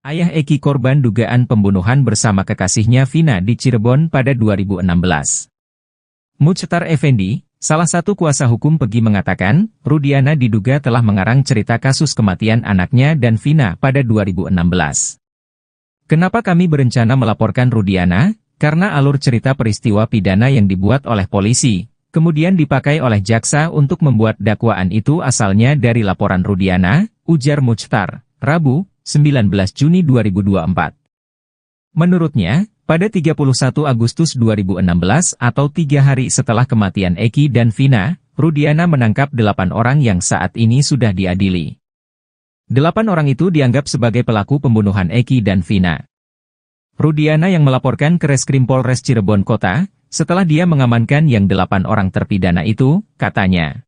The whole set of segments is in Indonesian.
Ayah Eki korban dugaan pembunuhan bersama kekasihnya Vina di Cirebon pada 2016. Muchtar Effendi, salah satu kuasa hukum Peggy mengatakan, Rudiana diduga telah mengarang cerita kasus kematian anaknya dan Vina pada 2016. Kenapa kami berencana melaporkan Rudiana? Karena alur cerita peristiwa pidana yang dibuat oleh polisi, kemudian dipakai oleh jaksa untuk membuat dakwaan itu asalnya dari laporan Rudiana, ujar Muchtar, Rabu, 19 Juni 2024. Menurutnya, pada 31 Agustus 2016 atau 3 hari setelah kematian Eki dan Vina, Rudiana menangkap 8 orang yang saat ini sudah diadili. 8 orang itu dianggap sebagai pelaku pembunuhan Eki dan Vina. Rudiana yang melaporkan ke Reskrim Polres Cirebon Kota, setelah dia mengamankan yang 8 orang terpidana itu, katanya.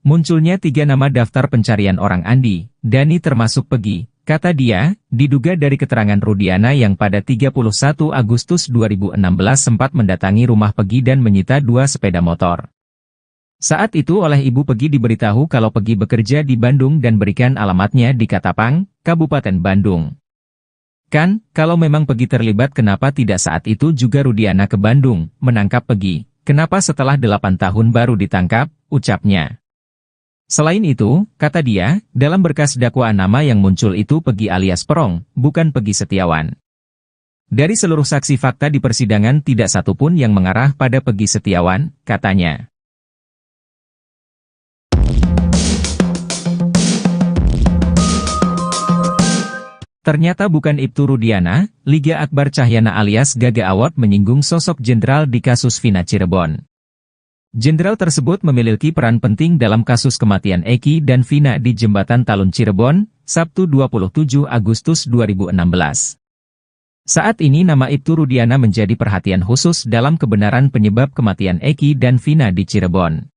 Munculnya 3 nama daftar pencarian orang Andi, Dani termasuk Peggy, kata dia, diduga dari keterangan Rudiana yang pada 31 Agustus 2016 sempat mendatangi rumah Peggy dan menyita 2 sepeda motor. Saat itu oleh ibu Peggy diberitahu kalau Peggy bekerja di Bandung dan berikan alamatnya di Katapang, Kabupaten Bandung. Kan, kalau memang Peggy terlibat kenapa tidak saat itu juga Rudiana ke Bandung, menangkap Peggy, kenapa setelah 8 tahun baru ditangkap, ucapnya. Selain itu, kata dia, dalam berkas dakwaan nama yang muncul itu Peggy alias Perong, bukan Peggy Setiawan. Dari seluruh saksi fakta di persidangan tidak satupun yang mengarah pada Peggy Setiawan, katanya. Ternyata bukan Ibtu Rudiana, Liga Akbar Cahyana alias Gaga Award menyinggung sosok jenderal di kasus Vina Cirebon. Jenderal tersebut memiliki peran penting dalam kasus kematian Eki dan Vina di Jembatan Talun Cirebon, Sabtu 27 Agustus 2016. Saat ini nama Ibtu Rudiana menjadi perhatian khusus dalam kebenaran penyebab kematian Eki dan Vina di Cirebon.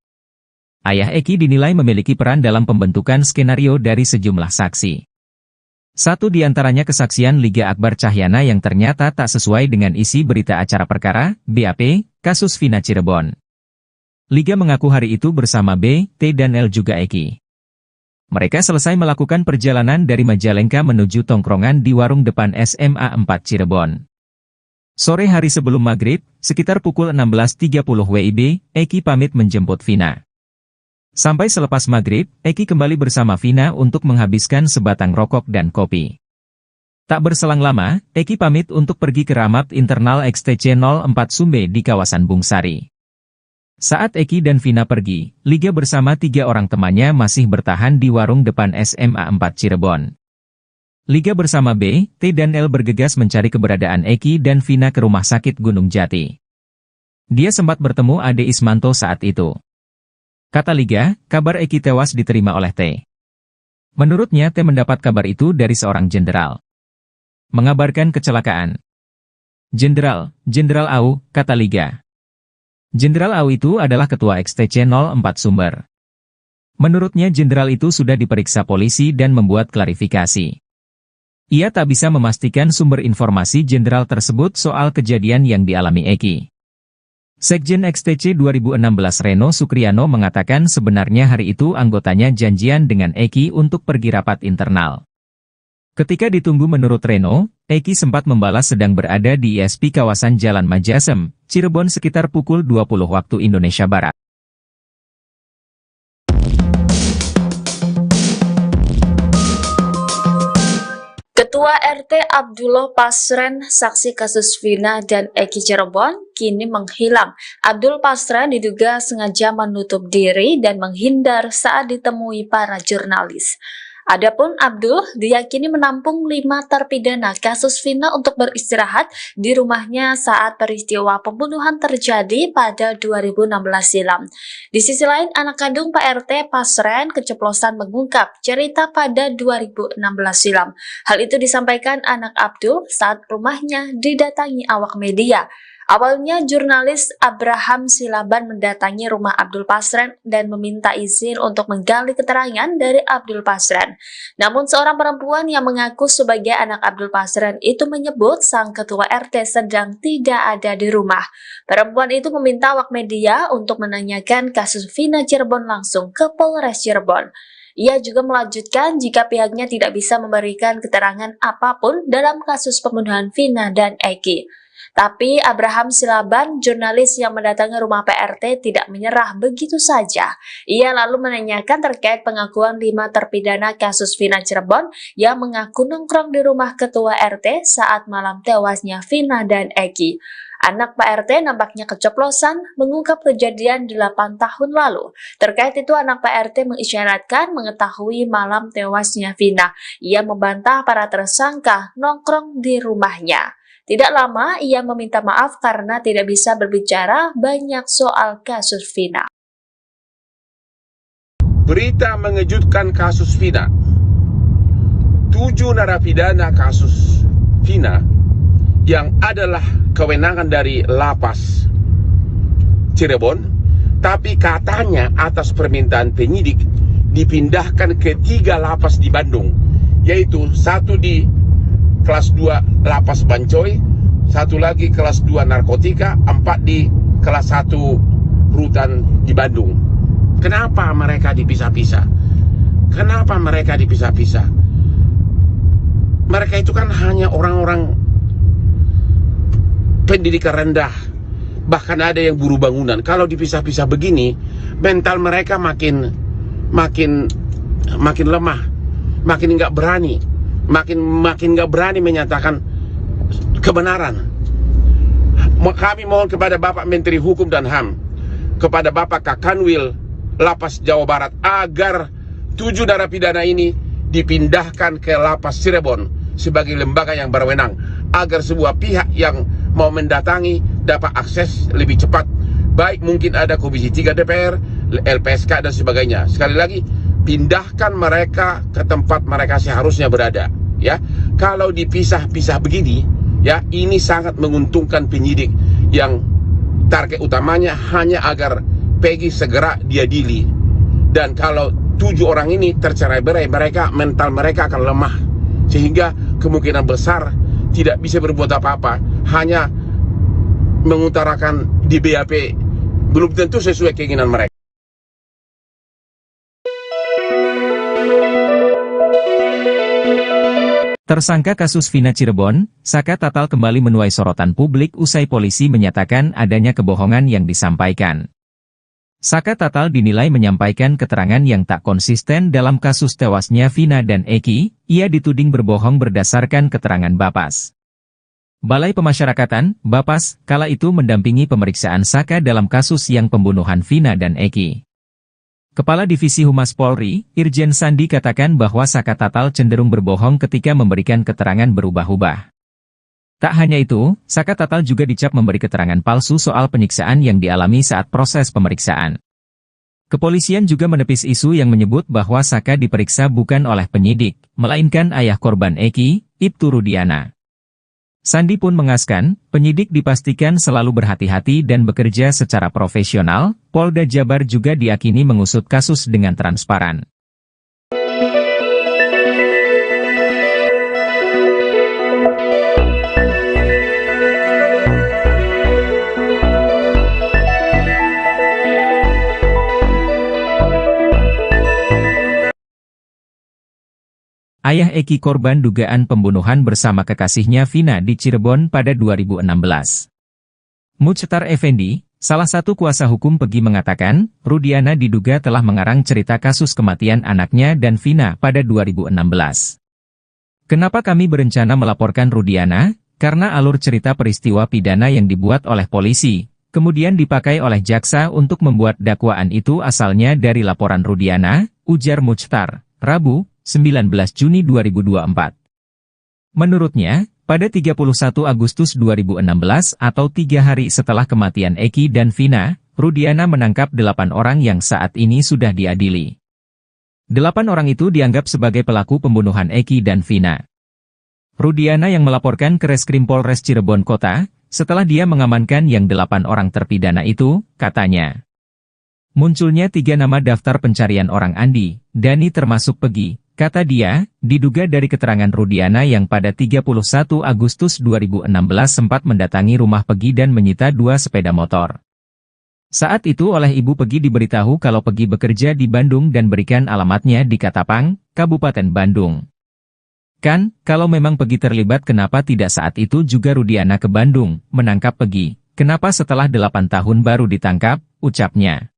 Ayah Eki dinilai memiliki peran dalam pembentukan skenario dari sejumlah saksi. Satu di antaranya kesaksian Liga Akbar Cahyana yang ternyata tak sesuai dengan isi berita acara perkara, BAP, kasus Vina Cirebon. Liga mengaku hari itu bersama B, T dan L juga Eki. Mereka selesai melakukan perjalanan dari Majalengka menuju tongkrongan di warung depan SMA 4 Cirebon. Sore hari sebelum maghrib, sekitar pukul 16.30 WIB, Eki pamit menjemput Vina. Sampai selepas maghrib, Eki kembali bersama Vina untuk menghabiskan sebatang rokok dan kopi. Tak berselang lama, Eki pamit untuk pergi ke Ramat Internal XTC 04 Sumbe di kawasan Bungsari. Saat Eki dan Vina pergi, Liga bersama 3 orang temannya masih bertahan di warung depan SMA 4 Cirebon. Liga bersama B, T dan L bergegas mencari keberadaan Eki dan Vina ke rumah sakit Gunung Jati. Dia sempat bertemu Ade Ismanto saat itu. Kata Liga, kabar Eki tewas diterima oleh T. Menurutnya T mendapat kabar itu dari seorang jenderal. Mengabarkan kecelakaan. Jenderal Au, kata Liga. Jenderal Au itu adalah ketua XTC 04 Sumber. Menurutnya jenderal itu sudah diperiksa polisi dan membuat klarifikasi. Ia tak bisa memastikan sumber informasi jenderal tersebut soal kejadian yang dialami Eki. Sekjen XTC 2016 Reno Sukriano mengatakan sebenarnya hari itu anggotanya janjian dengan Eki untuk pergi rapat internal. Ketika ditunggu menurut Reno, Eki sempat membalas sedang berada di ISP kawasan Jalan Majasem, Cirebon sekitar pukul 20 waktu Indonesia Barat. Ketua RT Abdullah Pasren, saksi kasus Vina dan Eki Cirebon, kini menghilang. Abdul Pasren diduga sengaja menutup diri dan menghindar saat ditemui para jurnalis. Adapun Abdul diyakini menampung 5 terpidana kasus Vina untuk beristirahat di rumahnya saat peristiwa pembunuhan terjadi pada 2016 silam. Di sisi lain, anak kandung Pak RT Pasren keceplosan mengungkap cerita pada 2016 silam. Hal itu disampaikan anak Abdul saat rumahnya didatangi awak media. Awalnya jurnalis Abraham Silaban mendatangi rumah Abdul Pasren dan meminta izin untuk menggali keterangan dari Abdul Pasren. Namun seorang perempuan yang mengaku sebagai anak Abdul Pasren itu menyebut sang ketua RT sedang tidak ada di rumah. Perempuan itu meminta awak media untuk menanyakan kasus Vina Cirebon langsung ke Polres Cirebon. Ia juga melanjutkan jika pihaknya tidak bisa memberikan keterangan apapun dalam kasus pembunuhan Vina dan Eki. Tapi Abraham Silaban, jurnalis yang mendatangi rumah PRT, tidak menyerah begitu saja. Ia lalu menanyakan terkait pengakuan 5 terpidana kasus Vina Cirebon yang mengaku nongkrong di rumah ketua RT saat malam tewasnya Vina dan Eki. Anak Pak RT nampaknya keceplosan mengungkap kejadian 8 tahun lalu. Terkait itu, anak Pak RT mengisyaratkan mengetahui malam tewasnya Vina. Ia membantah para tersangka nongkrong di rumahnya. Tidak lama, ia meminta maaf karena tidak bisa berbicara banyak soal kasus Vina. Berita mengejutkan kasus Vina. 7 narapidana kasus Vina yang adalah kewenangan dari Lapas Cirebon, tapi katanya atas permintaan penyidik dipindahkan ke 3 lapas di Bandung, yaitu 1 di kelas 2 Lapas Bancoy, 1 lagi kelas 2 narkotika, 4 di kelas 1 rutan di Bandung. Kenapa mereka dipisah-pisah? Kenapa mereka dipisah-pisah? Mereka itu kan hanya orang-orang pendidikan rendah, bahkan ada yang buruh bangunan. Kalau dipisah-pisah begini, mental mereka makin lemah, makin nggak berani, makin nggak berani menyatakan kebenaran. Kami mohon kepada Bapak Menteri Hukum dan HAM, kepada Bapak Kakanwil Lapas Jawa Barat, agar 7 narapidana ini dipindahkan ke Lapas Cirebon sebagai lembaga yang berwenang, agar sebuah pihak yang mau mendatangi dapat akses lebih cepat. Baik mungkin ada Komisi 3 DPR, LPSK dan sebagainya. Sekali lagi, pindahkan mereka ke tempat mereka seharusnya berada. Ya, kalau dipisah-pisah begini, ya ini sangat menguntungkan penyidik yang target utamanya hanya agar Peggy segera diadili. Dan kalau 7 orang ini tercerai-berai, mental mereka akan lemah, sehingga kemungkinan besar tidak bisa berbuat apa-apa, hanya mengutarakan di BAP belum tentu sesuai keinginan mereka. Tersangka kasus Vina Cirebon, Saka Tatal kembali menuai sorotan publik usai polisi menyatakan adanya kebohongan yang disampaikan. Saka Tatal dinilai menyampaikan keterangan yang tak konsisten dalam kasus tewasnya Vina dan Eki. Ia dituding berbohong berdasarkan keterangan Bapas. Balai Pemasyarakatan, Bapas, kala itu mendampingi pemeriksaan Saka dalam kasus yang pembunuhan Vina dan Eki. Kepala Divisi Humas Polri, Irjen Sandi katakan bahwa Saka Tatal cenderung berbohong ketika memberikan keterangan berubah-ubah. Tak hanya itu, Saka Tatal juga dicap memberi keterangan palsu soal penyiksaan yang dialami saat proses pemeriksaan. Kepolisian juga menepis isu yang menyebut bahwa Saka diperiksa bukan oleh penyidik, melainkan ayah korban Eki, Ibtu Rudiana. Sandi pun mengaskan, penyidik dipastikan selalu berhati-hati dan bekerja secara profesional. Polda Jabar juga diyakini mengusut kasus dengan transparan. Ayah Eki korban dugaan pembunuhan bersama kekasihnya Vina di Cirebon pada 2016. Muchtar Effendi, salah satu kuasa hukum Peggy mengatakan, Rudiana diduga telah mengarang cerita kasus kematian anaknya dan Vina pada 2016. Kenapa kami berencana melaporkan Rudiana? Karena alur cerita peristiwa pidana yang dibuat oleh polisi, kemudian dipakai oleh jaksa untuk membuat dakwaan itu asalnya dari laporan Rudiana, ujar Muchtar, Rabu, 19 Juni 2024. Menurutnya, pada 31 Agustus 2016 atau 3 hari setelah kematian Eki dan Vina, Rudiana menangkap 8 orang yang saat ini sudah diadili. 8 orang itu dianggap sebagai pelaku pembunuhan Eki dan Vina. Rudiana yang melaporkan ke Reskrim Polres Cirebon Kota, setelah dia mengamankan yang 8 orang terpidana itu, katanya. Munculnya 3 nama daftar pencarian orang Andi, Dani termasuk Peggy. Kata dia, diduga dari keterangan Rudiana yang pada 31 Agustus 2016 sempat mendatangi rumah Peggy dan menyita 2 sepeda motor. Saat itu oleh Ibu Pegi diberitahu kalau Pegi bekerja di Bandung dan berikan alamatnya di Katapang, Kabupaten Bandung. Kan, kalau memang Pegi terlibat kenapa tidak saat itu juga Rudiana ke Bandung, menangkap Pegi? Kenapa setelah 8 tahun baru ditangkap, ucapnya.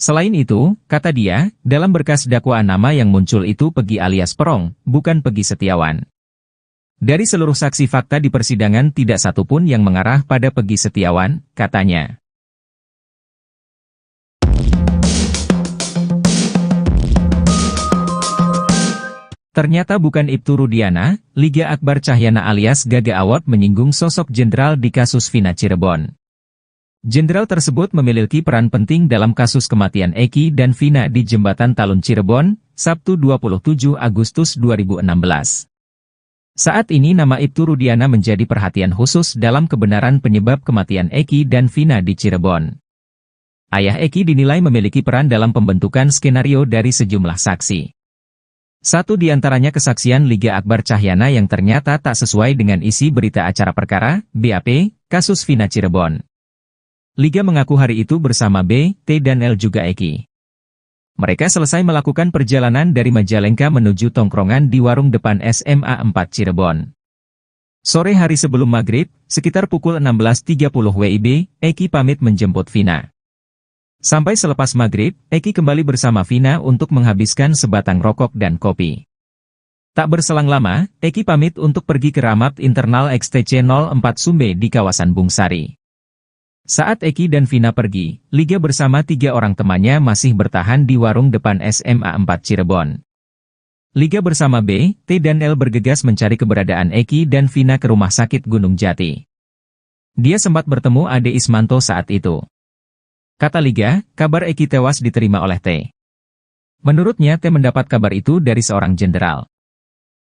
Selain itu, kata dia, dalam berkas dakwaan nama yang muncul itu Pegi alias Perong, bukan Pegi Setiawan. Dari seluruh saksi fakta di persidangan tidak satupun yang mengarah pada Pegi Setiawan, katanya. Ternyata bukan Ibtu Rudiana, Liga Akbar Cahyana alias Gaga Award menyinggung sosok jenderal di kasus Vina Cirebon. Jenderal tersebut memiliki peran penting dalam kasus kematian Eki dan Vina di Jembatan Talun Cirebon, Sabtu 27 Agustus 2016. Saat ini nama Ibtu Rudiana menjadi perhatian khusus dalam kebenaran penyebab kematian Eki dan Vina di Cirebon. Ayah Eki dinilai memiliki peran dalam pembentukan skenario dari sejumlah saksi. Satu di antaranya kesaksian Liga Akbar Cahyana yang ternyata tak sesuai dengan isi berita acara perkara, BAP, kasus Vina Cirebon. Liga mengaku hari itu bersama B, T dan L juga Eki. Mereka selesai melakukan perjalanan dari Majalengka menuju tongkrongan di warung depan SMA 4 Cirebon. Sore hari sebelum maghrib, sekitar pukul 16.30 WIB, Eki pamit menjemput Vina. Sampai selepas maghrib, Eki kembali bersama Vina untuk menghabiskan sebatang rokok dan kopi. Tak berselang lama, Eki pamit untuk pergi ke Ramat Internal XTC 04 Sumbe di kawasan Bungsari. Saat Eki dan Vina pergi, Liga bersama 3 orang temannya masih bertahan di warung depan SMA 4 Cirebon. Liga bersama B, T dan L bergegas mencari keberadaan Eki dan Vina ke rumah sakit Gunung Jati. Dia sempat bertemu Ade Ismanto saat itu. Kata Liga, kabar Eki tewas diterima oleh T. Menurutnya T mendapat kabar itu dari seorang jenderal.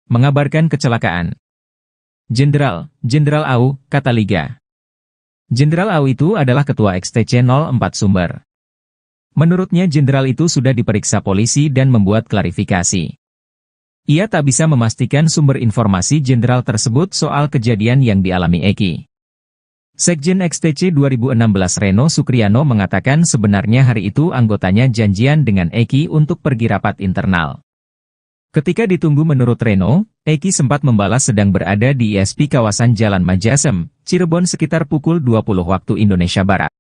Mengabarkan kecelakaan. Jenderal Au, kata Liga. Jenderal Au itu adalah ketua XTC 04 Sumber. Menurutnya jenderal itu sudah diperiksa polisi dan membuat klarifikasi. Ia tak bisa memastikan sumber informasi jenderal tersebut soal kejadian yang dialami Eki. Sekjen XTC 2016 Reno Sukriano mengatakan sebenarnya hari itu anggotanya janjian dengan Eki untuk pergi rapat internal. Ketika ditunggu menurut Reno, Eki sempat membalas sedang berada di ISP kawasan Jalan Majasem, Cirebon sekitar pukul 20 waktu Indonesia Barat.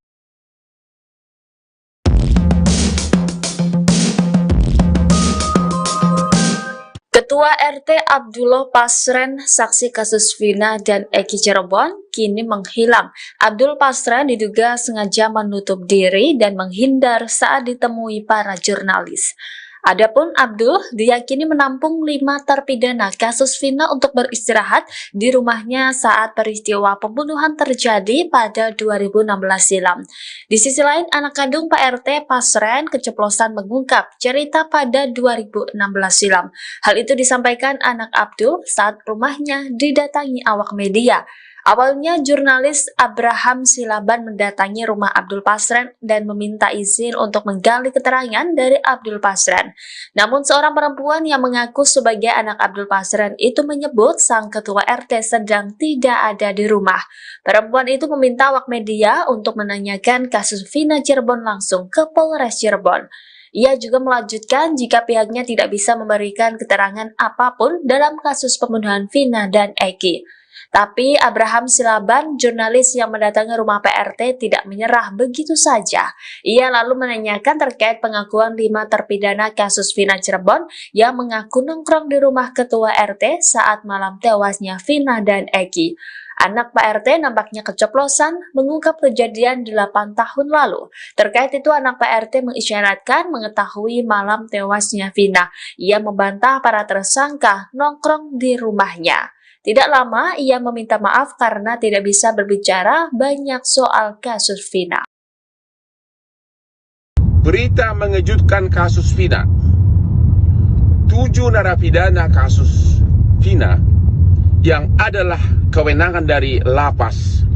Ketua RT Abdullah Pasren, saksi kasus Vina dan Eki Cirebon, kini menghilang. Abdul Pasren diduga sengaja menutup diri dan menghindar saat ditemui para jurnalis. Adapun Abdul diyakini menampung 5 terpidana kasus Vina untuk beristirahat di rumahnya saat peristiwa pembunuhan terjadi pada 2016 silam. Di sisi lain, anak kandung Pak RT Pasren keceplosan mengungkap cerita pada 2016 silam. Hal itu disampaikan anak Abdul saat rumahnya didatangi awak media. Awalnya jurnalis Abraham Silaban mendatangi rumah Abdul Pasren dan meminta izin untuk menggali keterangan dari Abdul Pasren. Namun seorang perempuan yang mengaku sebagai anak Abdul Pasren itu menyebut sang ketua RT sedang tidak ada di rumah. Perempuan itu meminta awak media untuk menanyakan kasus Vina Cirebon langsung ke Polres Cirebon. Ia juga melanjutkan jika pihaknya tidak bisa memberikan keterangan apapun dalam kasus pembunuhan Vina dan Eki. Tapi Abraham Silaban, jurnalis yang mendatangi rumah PRT tidak menyerah begitu saja. Ia lalu menanyakan terkait pengakuan 5 terpidana kasus Vina Cirebon yang mengaku nongkrong di rumah ketua RT saat malam tewasnya Vina dan Eki. Anak Pak RT nampaknya keceplosan mengungkap kejadian 8 tahun lalu. Terkait itu anak Pak RT mengisyaratkan mengetahui malam tewasnya Vina. Ia membantah para tersangka nongkrong di rumahnya. Tidak lama, ia meminta maaf karena tidak bisa berbicara banyak soal kasus Vina. Berita mengejutkan kasus Vina. 7 narapidana kasus Vina yang adalah kewenangan dari Lapas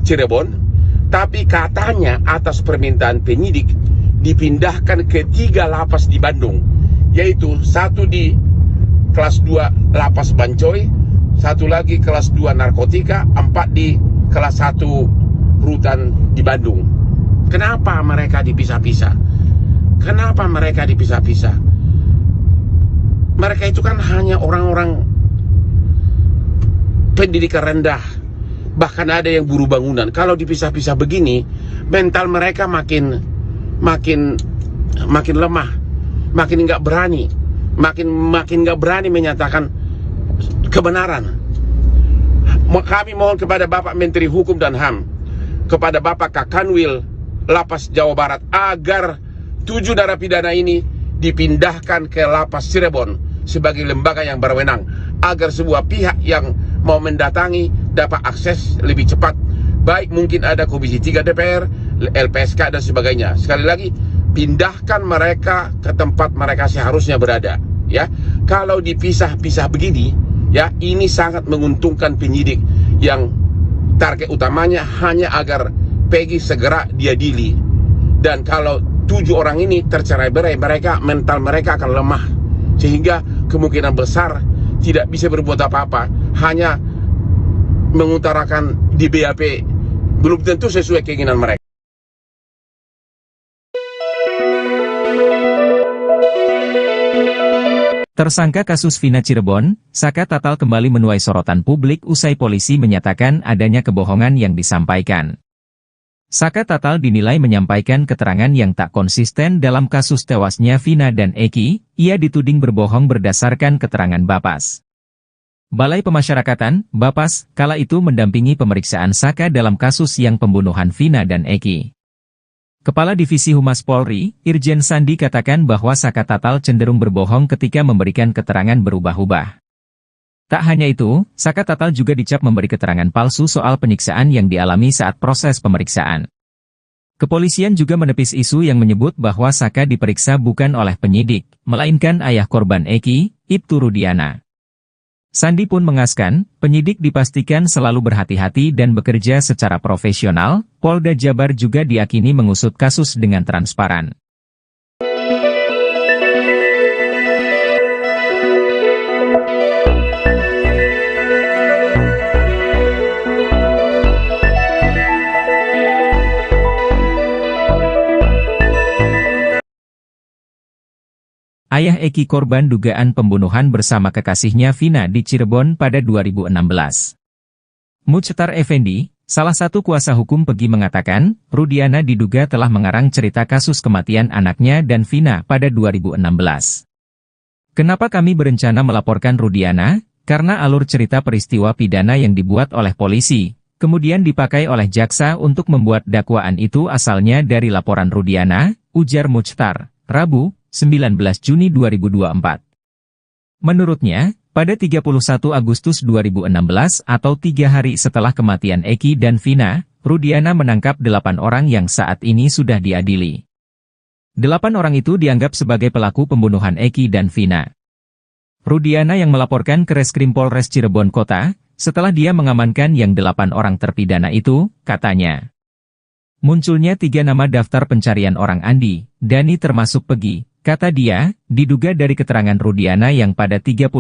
Cirebon, tapi katanya atas permintaan penyidik dipindahkan ke 3 lapas di Bandung, yaitu 1 di kelas 2 Lapas Bancoy, 1 lagi kelas 2 narkotika, 4 di kelas 1 rutan di Bandung. Kenapa mereka dipisah-pisah? Kenapa mereka dipisah-pisah? Mereka itu kan hanya orang-orang pendidikan rendah. Bahkan ada yang buruh bangunan. Kalau dipisah-pisah begini, mental mereka makin lemah, makin nggak berani, makin nggak berani menyatakan kebenaran. Kami mohon kepada Bapak Menteri Hukum dan HAM, kepada Bapak Kakanwil Lapas Jawa Barat, agar 7 narapidana ini dipindahkan ke Lapas Cirebon sebagai lembaga yang berwenang, agar sebuah pihak yang mau mendatangi dapat akses lebih cepat. Baik mungkin ada Komisi 3 DPR, LPSK dan sebagainya. Sekali lagi, pindahkan mereka ke tempat mereka seharusnya berada. Ya, kalau dipisah-pisah begini, ya ini sangat menguntungkan penyidik yang target utamanya hanya agar Peggy segera diadili. Dan kalau 7 orang ini tercerai-berai, mental mereka akan lemah, sehingga kemungkinan besar tidak bisa berbuat apa-apa, hanya mengutarakan di BAP belum tentu sesuai keinginan mereka. Tersangka kasus Vina Cirebon, Saka Tatal kembali menuai sorotan publik usai polisi menyatakan adanya kebohongan yang disampaikan. Saka Tatal dinilai menyampaikan keterangan yang tak konsisten dalam kasus tewasnya Vina dan Eki. Ia dituding berbohong berdasarkan keterangan Bapas. Balai Pemasyarakatan, Bapas, kala itu mendampingi pemeriksaan Saka dalam kasus yang pembunuhan Vina dan Eki. Kepala Divisi Humas Polri, Irjen Sandi katakan bahwa Saka Tatal cenderung berbohong ketika memberikan keterangan berubah-ubah. Tak hanya itu, Saka Tatal juga dicap memberi keterangan palsu soal penyiksaan yang dialami saat proses pemeriksaan. Kepolisian juga menepis isu yang menyebut bahwa Saka diperiksa bukan oleh penyidik, melainkan ayah korban Eki, Ibtu Rudiana. Sandi pun mengaskan, penyidik dipastikan selalu berhati-hati dan bekerja secara profesional. Polda Jabar juga diyakini mengusut kasus dengan transparan. Ayah Eki korban dugaan pembunuhan bersama kekasihnya Vina di Cirebon pada 2016. Muchtar Effendi, salah satu kuasa hukum Peggy mengatakan, Rudiana diduga telah mengarang cerita kasus kematian anaknya dan Vina pada 2016. Kenapa kami berencana melaporkan Rudiana? Karena alur cerita peristiwa pidana yang dibuat oleh polisi, kemudian dipakai oleh jaksa untuk membuat dakwaan itu asalnya dari laporan Rudiana, ujar Muchtar, Rabu, 19 Juni 2024. Menurutnya, pada 31 Agustus 2016 atau 3 hari setelah kematian Eki dan Vina, Rudiana menangkap 8 orang yang saat ini sudah diadili. 8 orang itu dianggap sebagai pelaku pembunuhan Eki dan Vina. Rudiana yang melaporkan ke Reskrim Polres Cirebon Kota, setelah dia mengamankan yang 8 orang terpidana itu, katanya. Munculnya 3 nama daftar pencarian orang Andi, Dani termasuk Peggy. Kata dia, diduga dari keterangan Rudiana yang pada 31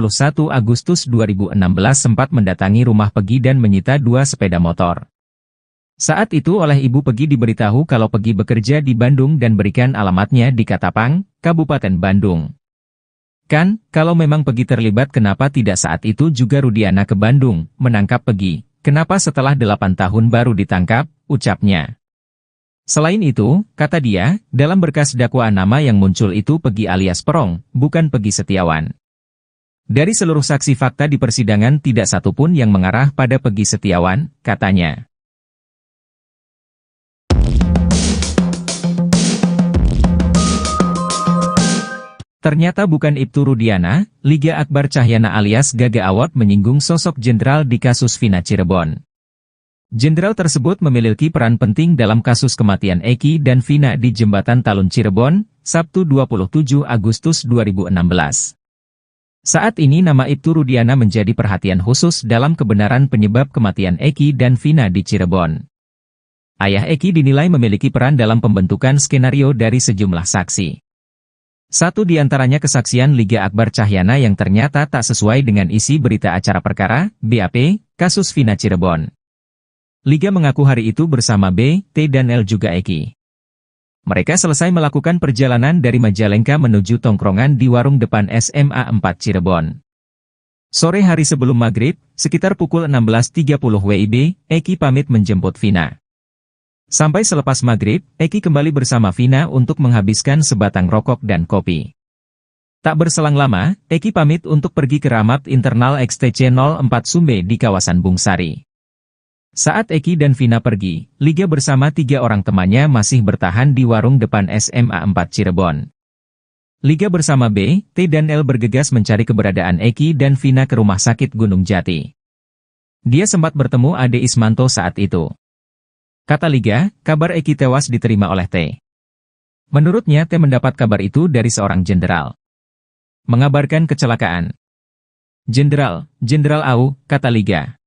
Agustus 2016 sempat mendatangi rumah Peggy dan menyita 2 sepeda motor. Saat itu oleh ibu Peggy diberitahu kalau Peggy bekerja di Bandung dan berikan alamatnya di Katapang, Kabupaten Bandung. Kan, kalau memang Peggy terlibat kenapa tidak saat itu juga Rudiana ke Bandung, menangkap Peggy? Kenapa setelah 8 tahun baru ditangkap, ucapnya. Selain itu, kata dia, dalam berkas dakwaan nama yang muncul itu Peggy alias Perong, bukan Peggy Setiawan. Dari seluruh saksi fakta di persidangan tidak satupun yang mengarah pada Peggy Setiawan, katanya. Ternyata bukan Ibtu Rudiana. Liga Akbar Cahyana alias Gaga Award menyinggung sosok jenderal di kasus Vina Cirebon. Jenderal tersebut memiliki peran penting dalam kasus kematian Eki dan Vina di Jembatan Talun Cirebon, Sabtu 27 Agustus 2016. Saat ini nama Ibtu Rudiana menjadi perhatian khusus dalam kebenaran penyebab kematian Eki dan Vina di Cirebon. Ayah Eki dinilai memiliki peran dalam pembentukan skenario dari sejumlah saksi. Satu di antaranya kesaksian Liga Akbar Cahyana yang ternyata tak sesuai dengan isi berita acara perkara, BAP, kasus Vina Cirebon. Liga mengaku hari itu bersama B, T dan L juga Eki. Mereka selesai melakukan perjalanan dari Majalengka menuju tongkrongan di warung depan SMA 4 Cirebon. Sore hari sebelum maghrib, sekitar pukul 16.30 WIB, Eki pamit menjemput Vina. Sampai selepas maghrib, Eki kembali bersama Vina untuk menghabiskan sebatang rokok dan kopi. Tak berselang lama, Eki pamit untuk pergi ke Ramad Internal XTC 04 Sumbe di kawasan Bungsari. Saat Eki dan Vina pergi, Liga bersama 3 orang temannya masih bertahan di warung depan SMA 4 Cirebon. Liga bersama B, T dan L bergegas mencari keberadaan Eki dan Vina ke rumah sakit Gunung Jati. Dia sempat bertemu Ade Ismanto saat itu. Kata Liga, kabar Eki tewas diterima oleh T. Menurutnya T mendapat kabar itu dari seorang jenderal. Mengabarkan kecelakaan. Jenderal Au, kata Liga.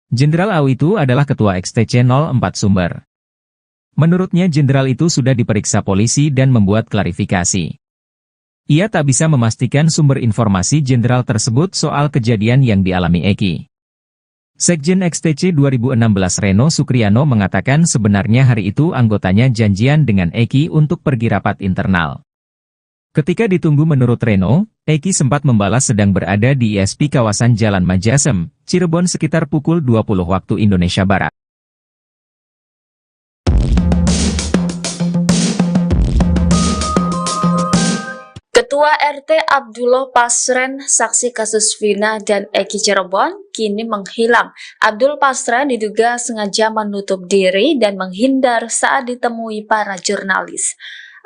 Jenderal Au itu adalah ketua XTC 04 Sumber. Menurutnya jenderal itu sudah diperiksa polisi dan membuat klarifikasi. Ia tak bisa memastikan sumber informasi jenderal tersebut soal kejadian yang dialami Eki. Sekjen XTC 2016 Reno Sukriano mengatakan sebenarnya hari itu anggotanya janjian dengan Eki untuk pergi rapat internal. Ketika ditunggu menurut Reno, Eki sempat membalas sedang berada di ISP kawasan Jalan Majasem, Cirebon sekitar pukul 20 waktu Indonesia Barat. Ketua RT Abdullah Pasren, saksi kasus Vina dan Eki Cirebon, kini menghilang. Abdul Pasren diduga sengaja menutup diri dan menghindar saat ditemui para jurnalis.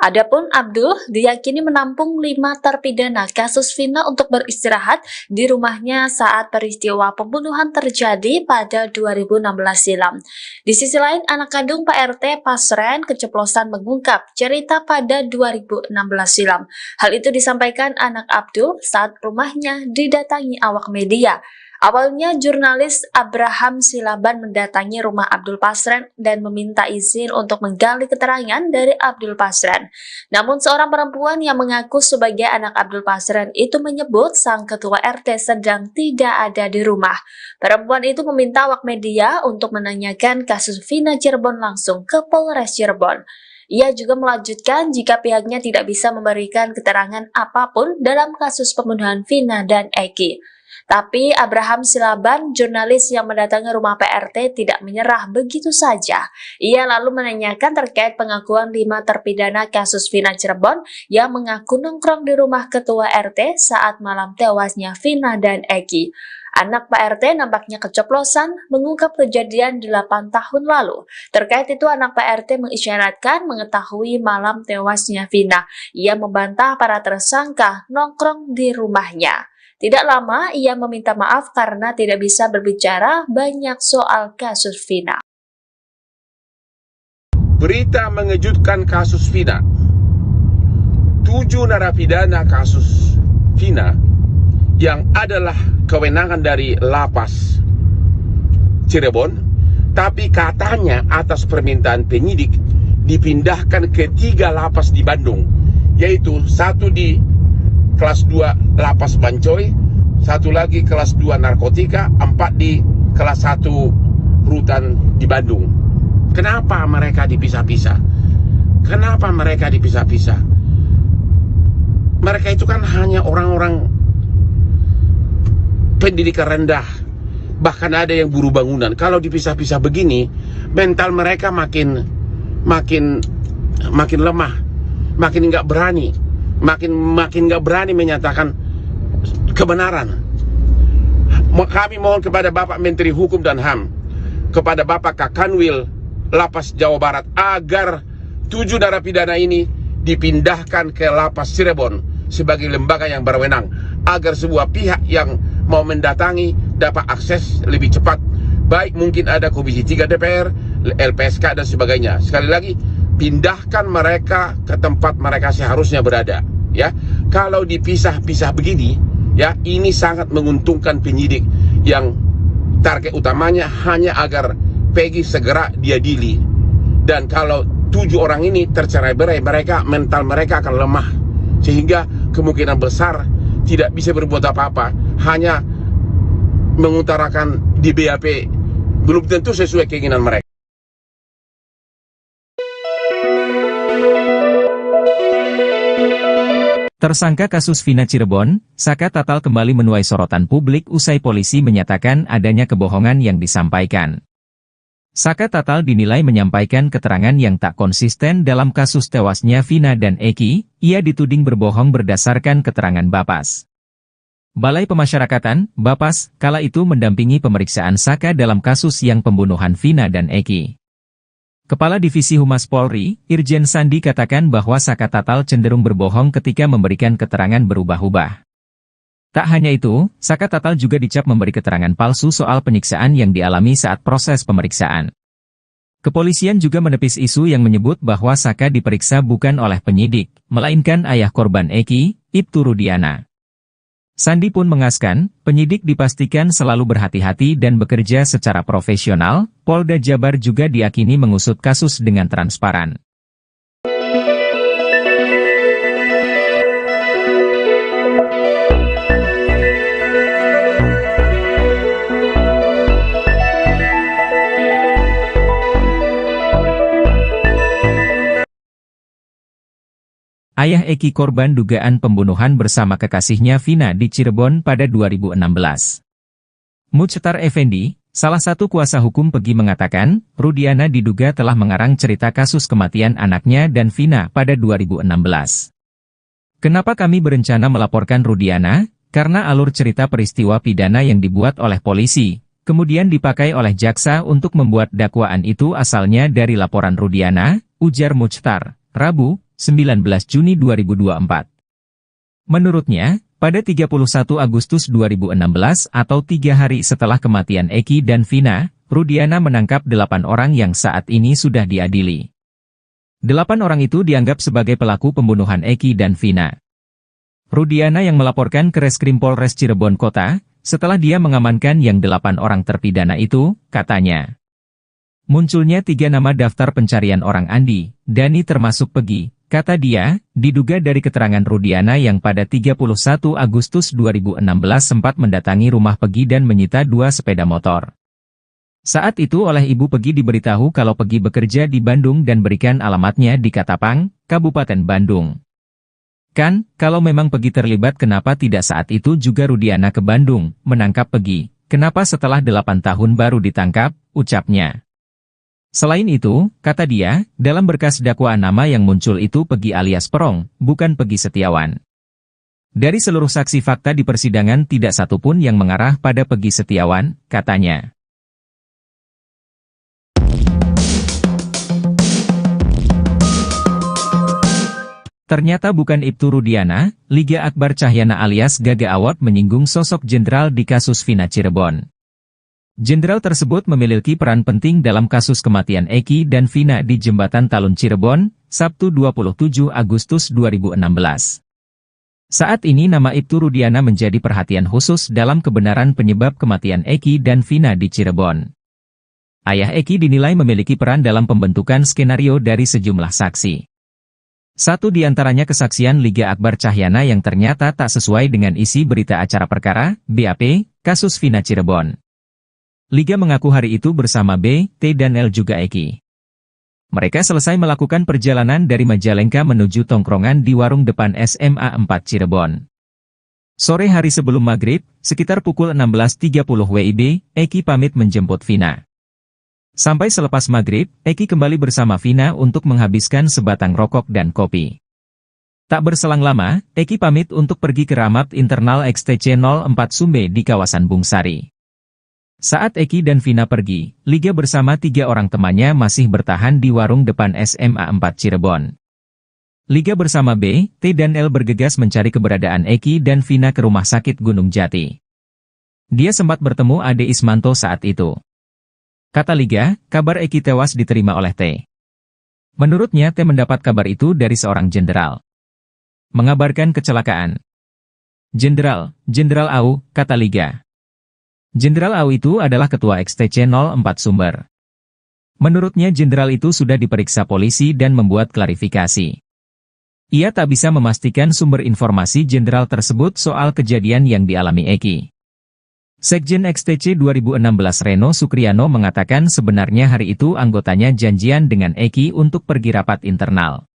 Adapun Abdul diyakini menampung 5 terpidana kasus Vina untuk beristirahat di rumahnya saat peristiwa pembunuhan terjadi pada 2016 silam. Di sisi lain, anak kandung Pak RT Pasren keceplosan mengungkap cerita pada 2016 silam. Hal itu disampaikan anak Abdul saat rumahnya didatangi awak media. Awalnya jurnalis Abraham Silaban mendatangi rumah Abdul Pasren dan meminta izin untuk menggali keterangan dari Abdul Pasren. Namun seorang perempuan yang mengaku sebagai anak Abdul Pasren itu menyebut sang ketua RT sedang tidak ada di rumah. Perempuan itu meminta awak media untuk menanyakan kasus Vina Cirebon langsung ke Polres Cirebon. Ia juga melanjutkan jika pihaknya tidak bisa memberikan keterangan apapun dalam kasus pembunuhan Vina dan Eki. Tapi Abraham Silaban, jurnalis yang mendatangi rumah PRT, tidak menyerah begitu saja. Ia lalu menanyakan terkait pengakuan 5 terpidana kasus Vina Cirebon yang mengaku nongkrong di rumah ketua RT saat malam tewasnya Vina dan Eki. Anak Pak RT nampaknya keceplosan mengungkap kejadian 8 tahun lalu. Terkait itu, anak Pak RT mengisyaratkan mengetahui malam tewasnya Vina. Ia membantah para tersangka nongkrong di rumahnya. Tidak lama, ia meminta maaf karena tidak bisa berbicara banyak soal kasus Vina. Berita mengejutkan kasus Vina. 7 narapidana kasus Vina yang adalah kewenangan dari Lapas Cirebon, tapi katanya atas permintaan penyidik dipindahkan ke 3 lapas di Bandung, yaitu 1 di kelas 2 Lapas Bancoy, 1 lagi kelas 2 narkotika, 4 di kelas 1 rutan di Bandung. Kenapa mereka dipisah-pisah? Kenapa mereka dipisah-pisah? Mereka itu kan hanya orang-orang pendidikan rendah, bahkan ada yang buruh bangunan. Kalau dipisah-pisah begini, mental mereka makin lemah, makin nggak berani. Makin nggak berani menyatakan kebenaran. Kami mohon kepada Bapak Menteri Hukum dan HAM, kepada Bapak Kakanwil Lapas Jawa Barat, agar 7 narapidana ini dipindahkan ke Lapas Cirebon sebagai lembaga yang berwenang, agar sebuah pihak yang mau mendatangi dapat akses lebih cepat. Baik mungkin ada Komisi 3 DPR, LPSK dan sebagainya. Sekali lagi, pindahkan mereka ke tempat mereka seharusnya berada. Ya, kalau dipisah-pisah begini, ya, ini sangat menguntungkan penyidik yang target utamanya hanya agar Peggy segera diadili. Dan kalau 7 orang ini tercerai-berai, mental mereka akan lemah, sehingga kemungkinan besar tidak bisa berbuat apa-apa, hanya mengutarakan di BAP belum tentu sesuai keinginan mereka. Tersangka kasus Vina Cirebon, Saka Tatal kembali menuai sorotan publik usai polisi menyatakan adanya kebohongan yang disampaikan. Saka Tatal dinilai menyampaikan keterangan yang tak konsisten dalam kasus tewasnya Vina dan Eki. Ia dituding berbohong berdasarkan keterangan Bapas. Balai Pemasyarakatan, Bapas, kala itu mendampingi pemeriksaan Saka dalam kasus yang pembunuhan Vina dan Eki. Kepala Divisi Humas Polri, Irjen Sandi katakan bahwa Saka Tatal cenderung berbohong ketika memberikan keterangan berubah-ubah. Tak hanya itu, Saka Tatal juga dicap memberi keterangan palsu soal penyiksaan yang dialami saat proses pemeriksaan. Kepolisian juga menepis isu yang menyebut bahwa Saka diperiksa bukan oleh penyidik, melainkan ayah korban Eki, Ibtu Rudiana. Sandi pun mengaskan, penyidik dipastikan selalu berhati-hati dan bekerja secara profesional. Polda Jabar juga diyakini mengusut kasus dengan transparan. Ayah Eki korban dugaan pembunuhan bersama kekasihnya Vina di Cirebon pada 2016. Muchtar Effendi, salah satu kuasa hukum Pegi mengatakan, Rudiana diduga telah mengarang cerita kasus kematian anaknya dan Vina pada 2016. Kenapa kami berencana melaporkan Rudiana? Karena alur cerita peristiwa pidana yang dibuat oleh polisi, kemudian dipakai oleh jaksa untuk membuat dakwaan itu asalnya dari laporan Rudiana, ujar Muchtar, Rabu, 19 Juni 2024. Menurutnya, pada 31 Agustus 2016 atau 3 hari setelah kematian Eki dan Vina, Rudiana menangkap 8 orang yang saat ini sudah diadili. 8 orang itu dianggap sebagai pelaku pembunuhan Eki dan Vina. Rudiana yang melaporkan ke Reskrim Polres Cirebon Kota, setelah dia mengamankan yang 8 orang terpidana itu, katanya. Munculnya 3 nama daftar pencarian orang Andi, Dani termasuk Pegi. Kata dia, diduga dari keterangan Rudiana yang pada 31 Agustus 2016 sempat mendatangi rumah Pegi dan menyita 2 sepeda motor. Saat itu oleh ibu Pegi diberitahu kalau Pegi bekerja di Bandung dan berikan alamatnya di Katapang, Kabupaten Bandung. Kan, kalau memang Pegi terlibat kenapa tidak saat itu juga Rudiana ke Bandung, menangkap Pegi? Kenapa setelah 8 tahun baru ditangkap, ucapnya. Selain itu, kata dia, dalam berkas dakwaan nama yang muncul itu Pegi alias Perong, bukan Pegi Setiawan. Dari seluruh saksi fakta di persidangan tidak satupun yang mengarah pada Pegi Setiawan, katanya. Ternyata bukan Ibtu Rudiana. Liga Akbar Cahyana alias Gaga Award menyinggung sosok jenderal di kasus Vina Cirebon. Jenderal tersebut memiliki peran penting dalam kasus kematian Eki dan Vina di Jembatan Talun Cirebon, Sabtu 27 Agustus 2016. Saat ini nama Ibtu Rudiana menjadi perhatian khusus dalam kebenaran penyebab kematian Eki dan Vina di Cirebon. Ayah Eki dinilai memiliki peran dalam pembentukan skenario dari sejumlah saksi. Satu di antaranya kesaksian Liga Akbar Cahyana yang ternyata tak sesuai dengan isi berita acara perkara, BAP, kasus Vina Cirebon. Liga mengaku hari itu bersama B, T dan L juga Eki. Mereka selesai melakukan perjalanan dari Majalengka menuju tongkrongan di warung depan SMA 4 Cirebon. Sore hari sebelum maghrib, sekitar pukul 16.30 WIB, Eki pamit menjemput Vina. Sampai selepas maghrib, Eki kembali bersama Vina untuk menghabiskan sebatang rokok dan kopi. Tak berselang lama, Eki pamit untuk pergi ke Ramap Internal XTC 04 Sumbe di kawasan Bungsari. Saat Eki dan Vina pergi, Liga bersama 3 orang temannya masih bertahan di warung depan SMA 4 Cirebon. Liga bersama B, T dan L bergegas mencari keberadaan Eki dan Vina ke rumah sakit Gunung Jati. Dia sempat bertemu Ade Ismanto saat itu. Kata Liga, kabar Eki tewas diterima oleh T. Menurutnya T mendapat kabar itu dari seorang jenderal. Mengabarkan kecelakaan. Jenderal Au, kata Liga. Jenderal Au itu adalah ketua XTC 04 Sumber. Menurutnya jenderal itu sudah diperiksa polisi dan membuat klarifikasi. Ia tak bisa memastikan sumber informasi jenderal tersebut soal kejadian yang dialami Eki. Sekjen XTC 2016 Reno Sukriano mengatakan sebenarnya hari itu anggotanya janjian dengan Eki untuk pergi rapat internal.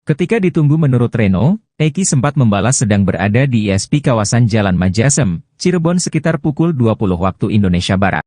Ketika ditunggu menurut Reno, Eki sempat membalas sedang berada di ISP kawasan Jalan Majasem, Cirebon sekitar pukul 20 waktu Indonesia Barat.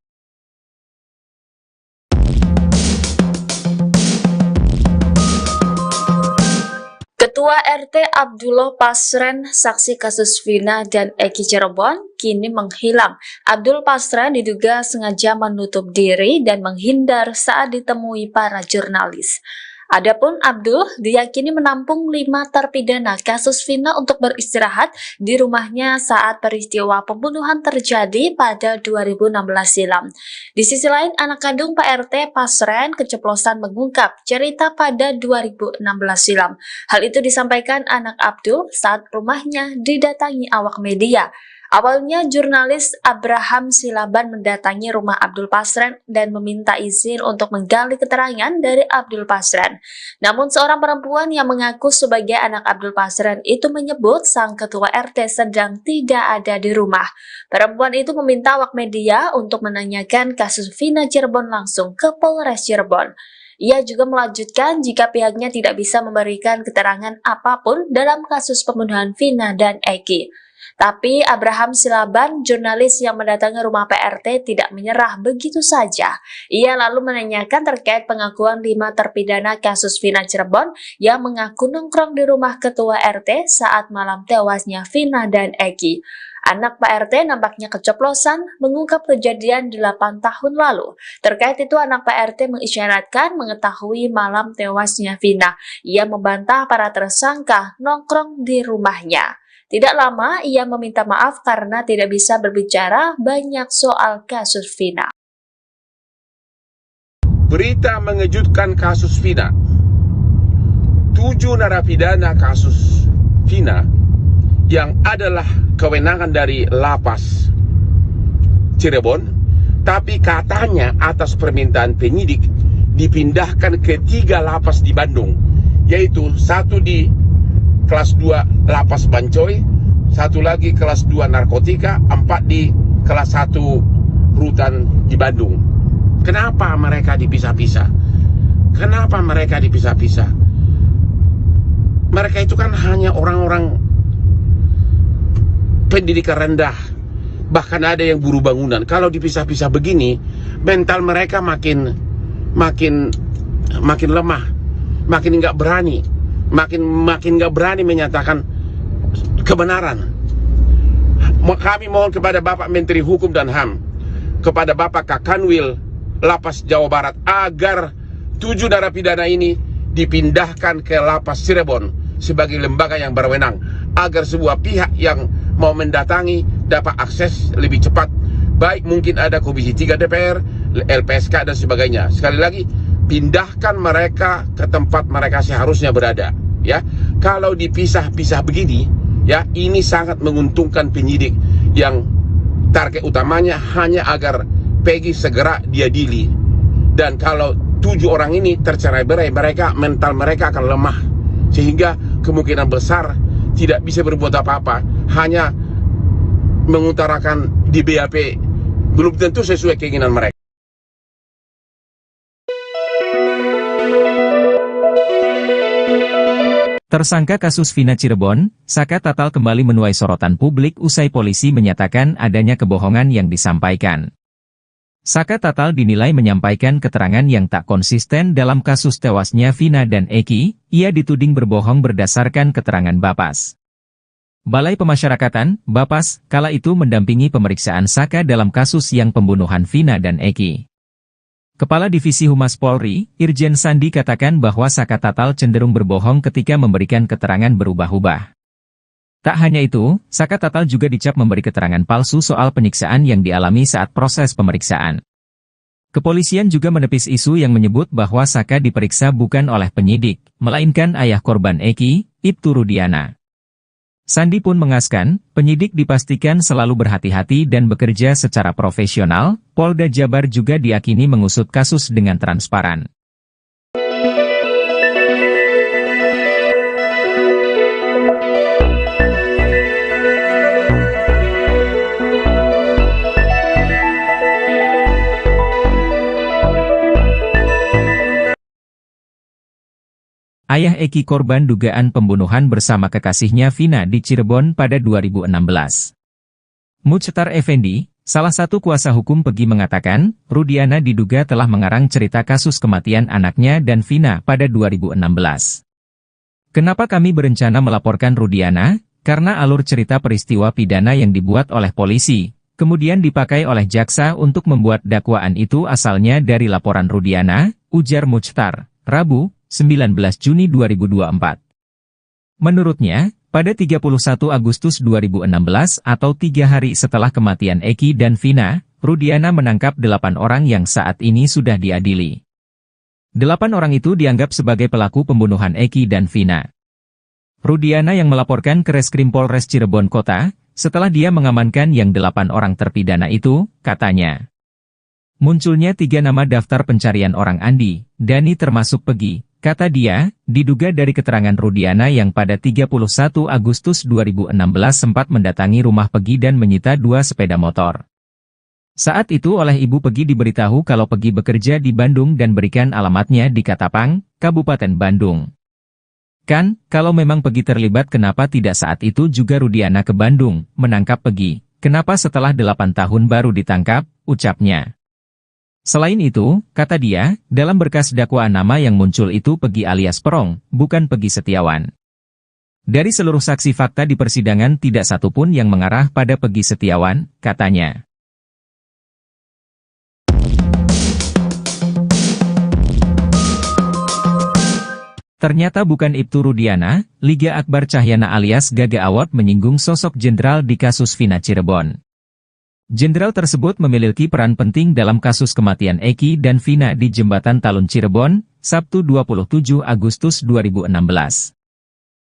Ketua RT Abdullah Pasren, saksi kasus Vina dan Eki Cirebon, kini menghilang. Abdul Pasren diduga sengaja menutup diri dan menghindar saat ditemui para jurnalis. Adapun Abdul diyakini menampung 5 terpidana kasus Vina untuk beristirahat di rumahnya saat peristiwa pembunuhan terjadi pada 2016 silam. Di sisi lain, anak kandung Pak RT Pasren keceplosan mengungkap cerita pada 2016 silam. Hal itu disampaikan anak Abdul saat rumahnya didatangi awak media. Awalnya jurnalis Abraham Silaban mendatangi rumah Abdul Pasren dan meminta izin untuk menggali keterangan dari Abdul Pasren. Namun seorang perempuan yang mengaku sebagai anak Abdul Pasren itu menyebut sang ketua RT sedang tidak ada di rumah. Perempuan itu meminta awak media untuk menanyakan kasus Vina Cirebon langsung ke Polres Cirebon. Ia juga melanjutkan jika pihaknya tidak bisa memberikan keterangan apapun dalam kasus pembunuhan Vina dan Eki. Tapi Abraham Silaban, jurnalis yang mendatangi rumah PRT, tidak menyerah begitu saja. Ia lalu menanyakan terkait pengakuan 5 terpidana kasus Vina Cirebon yang mengaku nongkrong di rumah ketua RT saat malam tewasnya Vina dan Eki. Anak Pak RT nampaknya keceplosan mengungkap kejadian 8 tahun lalu. Terkait itu, anak Pak RT mengisyaratkan mengetahui malam tewasnya Vina. Ia membantah para tersangka nongkrong di rumahnya. Tidak lama, ia meminta maaf karena tidak bisa berbicara banyak soal kasus Vina. Berita mengejutkan kasus Vina. 7 narapidana kasus Vina yang adalah kewenangan dari Lapas Cirebon, tapi katanya atas permintaan penyidik dipindahkan ke 3 lapas di Bandung, yaitu 1 di kelas 2 Lapas Bancoy, 1 lagi kelas 2 narkotika, 4 di kelas 1 rutan di Bandung. Kenapa mereka dipisah-pisah? Kenapa mereka dipisah-pisah? Mereka itu kan hanya orang-orang pendidikan rendah, bahkan ada yang buruh bangunan. Kalau dipisah-pisah begini, mental mereka makin lemah, makin nggak berani. Makin nggak berani menyatakan kebenaran. Kami mohon kepada Bapak Menteri Hukum dan HAM, kepada Bapak Kakanwil Lapas Jawa Barat, agar 7 narapidana ini dipindahkan ke Lapas Cirebon sebagai lembaga yang berwenang, agar sebuah pihak yang mau mendatangi dapat akses lebih cepat. Baik mungkin ada Komisi 3 DPR, LPSK dan sebagainya. Sekali lagi, pindahkan mereka ke tempat mereka seharusnya berada. Ya, kalau dipisah-pisah begini, ya, ini sangat menguntungkan penyidik yang target utamanya hanya agar Peggy segera diadili. Dan kalau 7 orang ini tercerai-berai, mental mereka akan lemah, sehingga kemungkinan besar tidak bisa berbuat apa-apa, hanya mengutarakan di BAP belum tentu sesuai keinginan mereka. Tersangka kasus Vina Cirebon, Saka Tatal kembali menuai sorotan publik usai polisi menyatakan adanya kebohongan yang disampaikan. Saka Tatal dinilai menyampaikan keterangan yang tak konsisten dalam kasus tewasnya Vina dan Eki. Ia dituding berbohong berdasarkan keterangan Bapas. Balai Pemasyarakatan, Bapas, kala itu mendampingi pemeriksaan Saka dalam kasus yang pembunuhan Vina dan Eki. Kepala Divisi Humas Polri, Irjen Sandi katakan bahwa Saka Tatal cenderung berbohong ketika memberikan keterangan berubah-ubah. Tak hanya itu, Saka Tatal juga dicap memberi keterangan palsu soal penyiksaan yang dialami saat proses pemeriksaan. Kepolisian juga menepis isu yang menyebut bahwa Saka diperiksa bukan oleh penyidik, melainkan ayah korban Eki, Ibtu Rudiana. Sandi pun mengaskan, penyidik dipastikan selalu berhati-hati dan bekerja secara profesional. Polda Jabar juga diyakini mengusut kasus dengan transparan. ayah Eki korban dugaan pembunuhan bersama kekasihnya Vina di Cirebon pada 2016. Muchtar Effendi, salah satu kuasa hukum Peggy mengatakan, Rudiana diduga telah mengarang cerita kasus kematian anaknya dan Vina pada 2016. Kenapa kami berencana melaporkan Rudiana? Karena alur cerita peristiwa pidana yang dibuat oleh polisi, kemudian dipakai oleh jaksa untuk membuat dakwaan itu asalnya dari laporan Rudiana, ujar Muchtar, Rabu, 19 Juni 2024. Menurutnya, pada 31 Agustus 2016 atau 3 hari setelah kematian Eki dan Vina, Rudiana menangkap 8 orang yang saat ini sudah diadili. 8 orang itu dianggap sebagai pelaku pembunuhan Eki dan Vina. Rudiana yang melaporkan ke Reskrim Polres Cirebon Kota, setelah dia mengamankan yang 8 orang terpidana itu, katanya. Munculnya 3 nama daftar pencarian orang Andi, Dani termasuk Peggy, kata dia, diduga dari keterangan Rudiana yang pada 31 Agustus 2016 sempat mendatangi rumah Peggy dan menyita 2 sepeda motor. Saat itu oleh ibu Peggy diberitahu kalau Peggy bekerja di Bandung dan berikan alamatnya di Katapang, Kabupaten Bandung. Kan, kalau memang Peggy terlibat kenapa tidak saat itu juga Rudiana ke Bandung, menangkap Peggy, kenapa setelah 8 tahun baru ditangkap, ucapnya. Selain itu, kata dia, dalam berkas dakwaan nama yang muncul itu Peggy alias Perong, bukan Peggy Setiawan. Dari seluruh saksi fakta di persidangan tidak satupun yang mengarah pada Peggy Setiawan, katanya. Ternyata bukan Ibtu Rudiana, Liga Akbar Cahyana alias Gaga Award menyinggung sosok jenderal di kasus Vina Cirebon. Jenderal tersebut memiliki peran penting dalam kasus kematian Eki dan Vina di Jembatan Talun Cirebon, Sabtu 27 Agustus 2016.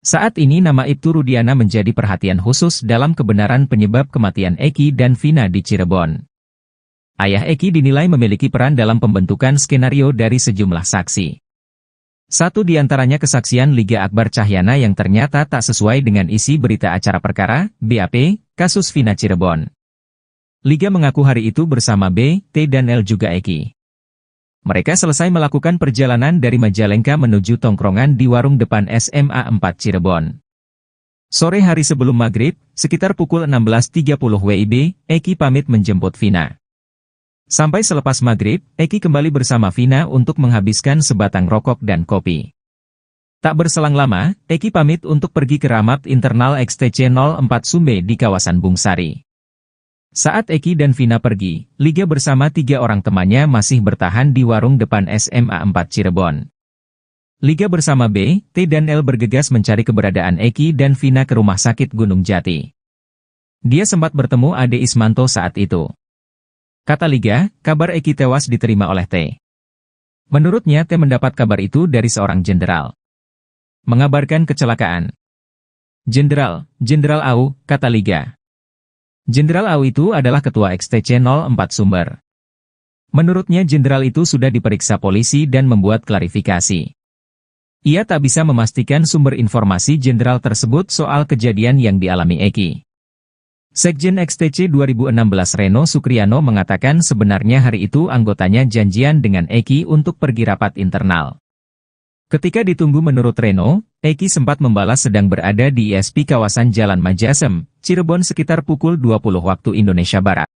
Saat ini nama Ibtu Rudiana menjadi perhatian khusus dalam kebenaran penyebab kematian Eki dan Vina di Cirebon. Ayah Eki dinilai memiliki peran dalam pembentukan skenario dari sejumlah saksi. Satu di antaranya kesaksian Liga Akbar Cahyana yang ternyata tak sesuai dengan isi berita acara perkara, BAP, kasus Vina Cirebon. Liga mengaku hari itu bersama B, T dan L juga Eki. Mereka selesai melakukan perjalanan dari Majalengka menuju tongkrongan di warung depan SMA 4 Cirebon. Sore hari sebelum maghrib, sekitar pukul 16.30 WIB, Eki pamit menjemput Vina. Sampai selepas maghrib, Eki kembali bersama Vina untuk menghabiskan sebatang rokok dan kopi. Tak berselang lama, Eki pamit untuk pergi ke Ramap Internal XTC 04 Sumbe di kawasan Bungsari. Saat Eki dan Vina pergi, Liga bersama 3 orang temannya masih bertahan di warung depan SMA 4 Cirebon. Liga bersama B, T dan L bergegas mencari keberadaan Eki dan Vina ke rumah sakit Gunung Jati. Dia sempat bertemu Ade Ismanto saat itu. Kata Liga, kabar Eki tewas diterima oleh T. Menurutnya T mendapat kabar itu dari seorang jenderal. Mengabarkan kecelakaan. Jenderal Au, kata Liga. Jenderal Au itu adalah ketua XTC 04 Sumber. Menurutnya jenderal itu sudah diperiksa polisi dan membuat klarifikasi. Ia tak bisa memastikan sumber informasi jenderal tersebut soal kejadian yang dialami Eki. Sekjen XTC 2016 Reno Sukriano mengatakan sebenarnya hari itu anggotanya janjian dengan Eki untuk pergi rapat internal. Ketika ditunggu menurut Reno, Eki sempat membalas sedang berada di ISP kawasan Jalan Majasem, Cirebon sekitar pukul 20 waktu Indonesia Barat.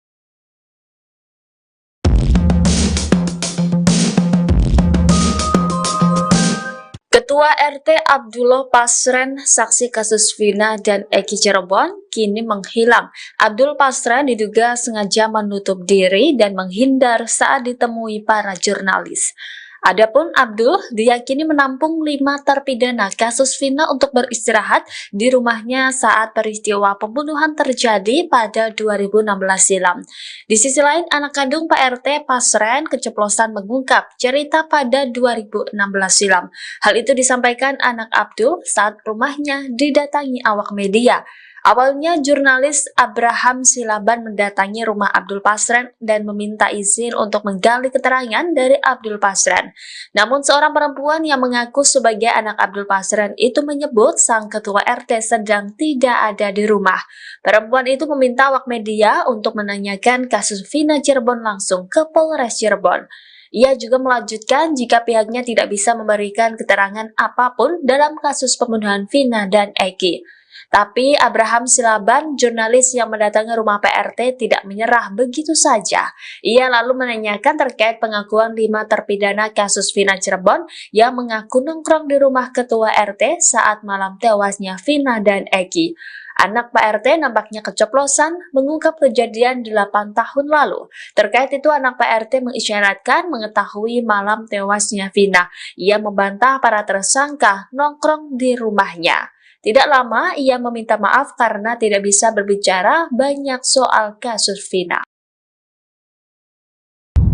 Ketua RT Abdullah Pasren, saksi kasus Vina dan Eki Cirebon, kini menghilang. Abdul Pasren diduga sengaja menutup diri dan menghindar saat ditemui para jurnalis. Adapun Abdul diyakini menampung 5 terpidana kasus Vina untuk beristirahat di rumahnya saat peristiwa pembunuhan terjadi pada 2016 silam. Di sisi lain, anak kandung Pak RT Pasren keceplosan mengungkap cerita pada 2016 silam. Hal itu disampaikan anak Abdul saat rumahnya didatangi awak media. Awalnya jurnalis Abraham Silaban mendatangi rumah Abdul Pasren dan meminta izin untuk menggali keterangan dari Abdul Pasren. Namun seorang perempuan yang mengaku sebagai anak Abdul Pasren itu menyebut sang ketua RT sedang tidak ada di rumah. Perempuan itu meminta awak media untuk menanyakan kasus Vina Cirebon langsung ke Polres Cirebon. Ia juga melanjutkan jika pihaknya tidak bisa memberikan keterangan apapun dalam kasus pembunuhan Vina dan Eki. Tapi Abraham Silaban, jurnalis yang mendatangi rumah PRT, tidak menyerah begitu saja. Ia lalu menanyakan terkait pengakuan 5 terpidana kasus Vina Cirebon yang mengaku nongkrong di rumah ketua RT saat malam tewasnya Vina dan Eki. Anak Pak RT nampaknya keceplosan mengungkap kejadian 8 tahun lalu. Terkait itu, anak Pak RT mengisyaratkan mengetahui malam tewasnya Vina. Ia membantah para tersangka nongkrong di rumahnya. Tidak lama, ia meminta maaf karena tidak bisa berbicara banyak soal kasus Vina.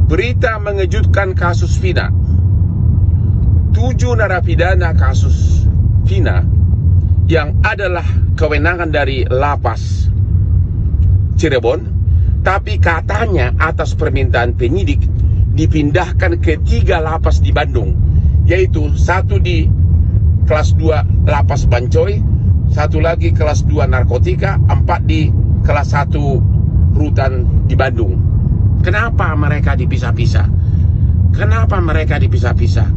Berita mengejutkan kasus Vina. 7 narapidana kasus Vina yang adalah kewenangan dari Lapas Cirebon, tapi katanya atas permintaan penyidik dipindahkan ke 3 lapas di Bandung, yaitu 1 di kelas 2 Lapas Bancoy, 1 lagi kelas 2 narkotika, 4 di kelas 1 rutan di Bandung. Kenapa mereka dipisah-pisah? Kenapa mereka dipisah-pisah?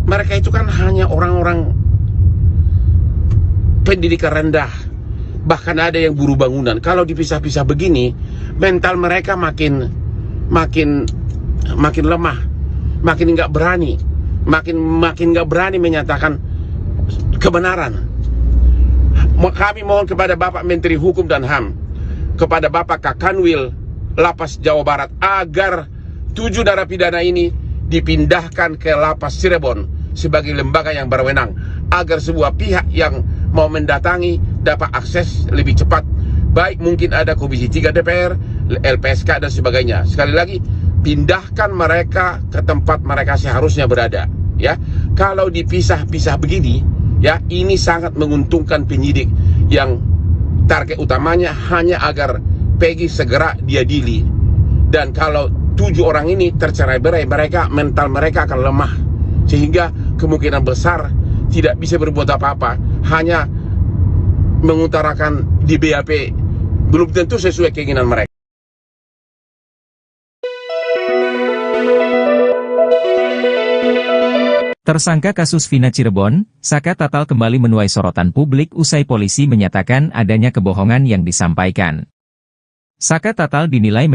Mereka itu kan hanya orang-orang pendidikan rendah, bahkan ada yang buruh bangunan. Kalau dipisah-pisah begini, mental mereka makin lemah, makin nggak berani, makin nggak berani menyatakan kebenaran. Kami mohon kepada Bapak Menteri Hukum dan HAM, kepada Bapak Kakanwil Lapas Jawa Barat, agar 7 narapidana ini dipindahkan ke Lapas Cirebon sebagai lembaga yang berwenang, agar sebuah pihak yang mau mendatangi dapat akses lebih cepat. Baik mungkin ada Komisi 3 DPR, LPSK dan sebagainya. Sekali lagi, pindahkan mereka ke tempat mereka seharusnya berada. Ya, kalau dipisah-pisah begini, ya ini sangat menguntungkan penyidik yang target utamanya hanya agar Peggy segera diadili. Dan kalau 7 orang ini tercerai-berai, mental mereka akan lemah, sehingga kemungkinan besar tidak bisa berbuat apa-apa, hanya mengutarakan di BAP belum tentu sesuai keinginan mereka. Tersangka kasus Vina Cirebon, Saka Tatal kembali menuai sorotan publik usai polisi menyatakan adanya kebohongan yang disampaikan. Saka Tatal dinilai